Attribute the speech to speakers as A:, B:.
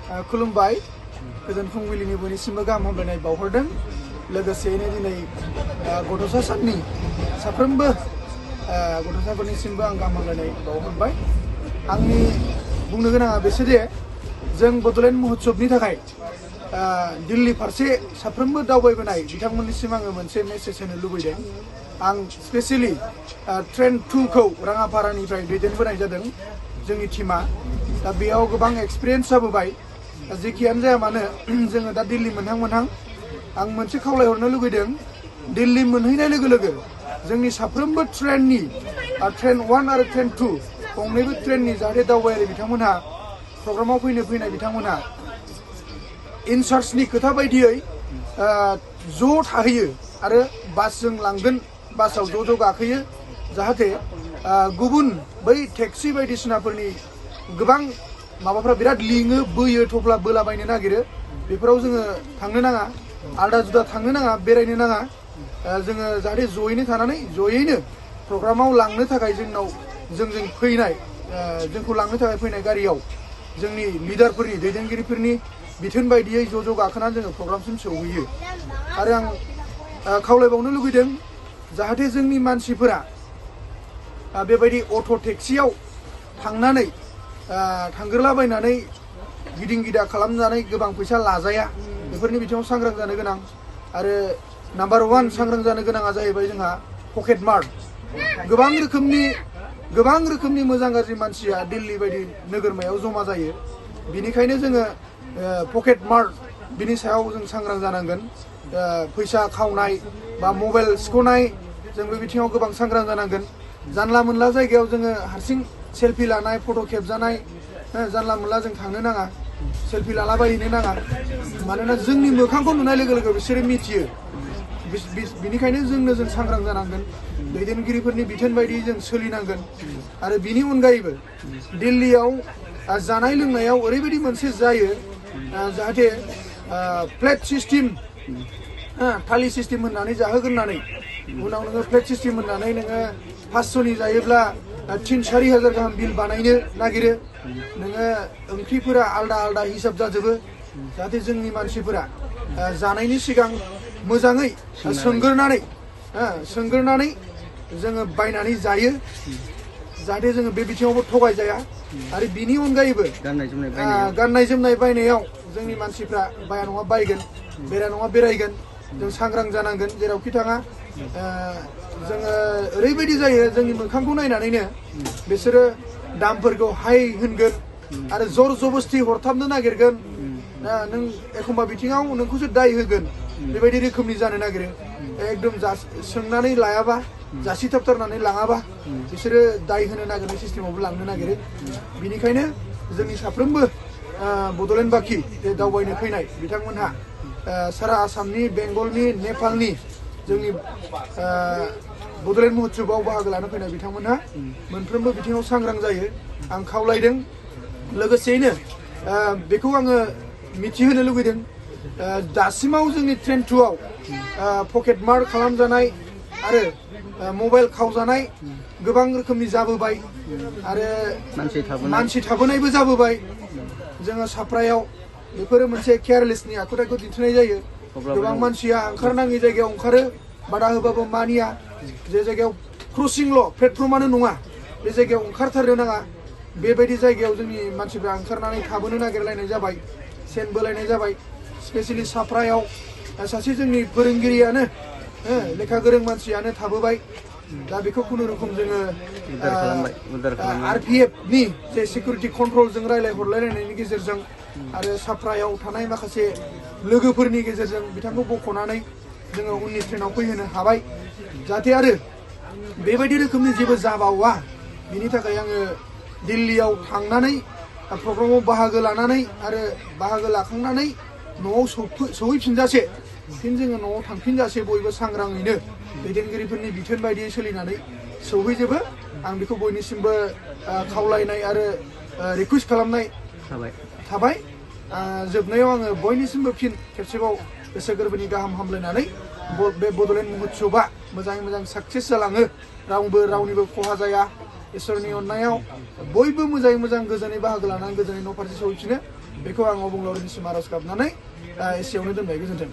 A: खुलुमबाय गोजोन फुंबिलिनि बयनिसिमबो गाहाम हामलायनाय बावहरदों लोगोसेयैनो दिनै गथ'सा साननि साफ्रोमबो गथ'साफोरनिसिमबो आं गाहाम हामलायनाय बावहरबाय आंनि बुंनो गोनाङा बेसोदि जों बड'लेण्ड महोत्सबनि थाखाय दिल्ली फारसे साफ्रोमबो दावबायबोनाय बिथांमोननिसिम आङो मोनसे मेसेज होनो लुबैदों आं स्पेसियेलि ट्रेन 2 खौ राङापारानिफ्राय दैदेनबोनाय जादों जोंनि टीमा दा बेयाव गोबां एक्सपिरियेन्स जाबोबाय जेखियानो जाया मानो जोङो दा दिल्ली मोनहां आं मोनसे खावलायहरनो लुगैदों दिल्ली मोनहैनाय लोगो लोगो जोंनि साफ्रोमबो ट्रेननि ट्रेन 1 आरो ट्रेन 2 गंनैबो ट्रेननि जाहाथे दावबायारि बिथांमोनहा प्रग्रामाव फैनाय बिथांमोनहा इनचार्जनि खोथा बायदियै ज' थाहैयो आरो बासजों लांगोन बासाव ज' गाखोयो जाहाथे गुबुन बै टेक्सि बायदिसिनाफोरनि गोबां माबाफ्रा बिराद लिङो बोयो थफ्ला बोलाबायनो नागिरो बेफोराव जोङो थांनो नाङा आलदा जुदा थांनो नाङा बेरायनो नाङा जोङो जाहाथे जयैनो थानानै जयैनो प्रग्रामाव लांनो थाखाय जोंजों फैनाय जोंखौ लांनो थाखाय फैनाय गारियाव जोंनि लिडारफोरनि दैदेनगिरिफोरनि बिथोन बायदियै ज' गाखोनानै जोङो प्रग्रामसिम सौहैयो आरो आं खावलायबावनो लुगैदों जाहाथे जोंनि मानसिफोरा बेबायदि अट' टेक्सियाव थांनानै थांग्रोलाबायनानै गिदिं गिदा खालामनानै गोबां फैसा लाजाया बेफोरनि बिथिङाव सांग्रां जानो गोनां आरो नाम्बार 1 सांग्रां जानो गोनाङा जाहैबाय जोंहा पकेट मार गोबां रोखोमनि मोजां गाज्रि मानसिया दिल्ली बायदि नोगोरमायाव जमा जायो बिनिखायनो जोङो पकेट मार बिनि सायाव जों सांग्रां जानांगोन फैसा खावनाय बा मबाइल सिख'नाय जों बे बिथिङाव गोबां सांग्रां जानांगोन जानला मोनला जायगायाव जोङो हारसिं सेल्फि लानाय फट' खेबजानाय जानला मोनला जों थांनो नाङा सेल्फि लालाबायहैनो नाङा मानोना जोंनि मोखांखौ नुनाय लोगो लोगो बिसोरो मिथियो बिनिखायनो जों सांग्रां जानांगोन दैदेनगिरिफोरनि बिथोन बायदि जों सोलिनांगोन आरो बिनि अनगायैबो दिल्लीयाव जानाय लोंनायाव ओरैबायदि मोनसे जायो जाहाथे प्लेट सिस्टेम थालि सिस्टेम होननानै जाहोग्रोनानै उनाव नोङो प्लेट सिस्टेम होननानै नोङो 500नि जायोब्ला 3-4 हाजार गाहाम बिल बानायनो नागिरो नोङो ओंख्रिफोरा आलदा हिसाब जाजोबो जाहाथे जोंनि मानसिफोरा जानायनि सिगां मोजाङै सोंग्रोनानै जोङो बायनानै जायो जाहाथे जोङो बे बिथिङावबो थगायजाया आरो बिनि अनगायैबो गाननाय जोमनाय बायनायाव जोंनि मानसिफ्रा बाया नङा बायगोन बेरा नङा बेरायगोन जों सांग्रां जानांगोन जेरावखि थाङा जोङो ओरैबायदि जायो जोंनि मोखांखौ नायनानैनो बिसोरो दामफोरखौ हाइ होनगोन आरो जर जबस्ति हरथाबनो नागिरगोन नों एखमबा बिथिङाव नोंखौसो दाय होगोन बेबायदि रोखोमनि जानो नागिरो एकदम सोंनानै लायाबा जासिथाबथारनानै लाङाबा बिसोरो दाय होनो नागिरनाय सिस्टेमावबो लांनो नागिरो बिनिखायनो जोंनि साफ्रोमबो बड'लेण्ड बाखि जे दावबायनो फैनाय बिथांमोनहा सारा आसामनि बेंगलनि नेपालनि जोंनि बड'लेण्ड महोत्सबआव बाहागो लानो फैनाय बिथांमोनहा मोनफ्रोमबो बिथिङाव सांग्रां जायो आं खावलायदों लोगोसेयैनो बेखौ आङो मिथिहोनो लुगैदों दासिमाव जोंनि ट्रेन 2आव पकेट मार खालामजानाय आरो मबाइल खावजानाय गोबां रोखोमनि जाबोबाय आरो मानसि थाबोनायबो जाबोबाय जोङो साफ्रायाव बेफोरो मोनसे केयारलेसनि आखुथायखौ दिन्थिनाय जायो गोबां मानसिया ओंखारनाङि जायगायाव ओंखारो बादा होबाबो मानिया जे जायगायाव क्रसिंल' प्लेटफर्मानो नङा बे जायगायाव ओंखारथारनो नाङा बेबायदि जायगायाव जोंनि मानसिफ्रा ओंखारनानै थाबोनो नागिरलायनाय जाबाय सेन बोलायनाय जाबाय स्पेसियेलि साफ्रायाव सासे जोंनि फोरोंगिरियानो लेखा गोरों मानसियानो थाबोबाय दा बेखौ खुनुरुखुम जोङो RPFनि जे सिकिउरिटि कन्ट्रलजों हरलायलायनायनि गेजेरजों आरो साफ्रायाव थानाय माखासे लोगोफोरनि गेजेरजों बिथांखौ बख'नानै जोङो उननि ट्रेनाव फैहोनो हाबाय जाहाथे आरो बेबायदि रोखोमनि जेबो जाबावा बिनि थाखाय आङो दिल्लीयाव थांनानै प्रग्रामाव बाहागो लानानै आरो बाहागो लाखांनानै न'आव सौहैफिनजासे जोङो न'आव थांफिनजासे बयबो सांग्राङैनो दैदेनगिरिफोरनि बिथोन बायदियै सोलिनानै सौहैजोबो आं बेखौ बयनिसिमबो खावलायनाय आरो रिकुवेस्ट खालामनाय थाबाय जोबनायाव आङो बयनिसिमबो फिन खेबसेबाव गोसो गोरबोनि गाहाम हामलायनानै बे बड'लेण्ड महोत्सबआ मोजाङै मोजां साक्सेस जालाङो रावनिबो खहा जाया इसोरनि अननायाव बयबो मोजाङै मोजां गोजोनै बाहागो लानानै गोजोनै न' फारसे सौहैफिनो बेखौ आं अबंलावरिनिसिम आर'ज गाबनानै एसेयावनो दोनबाय। गोजोन्थों।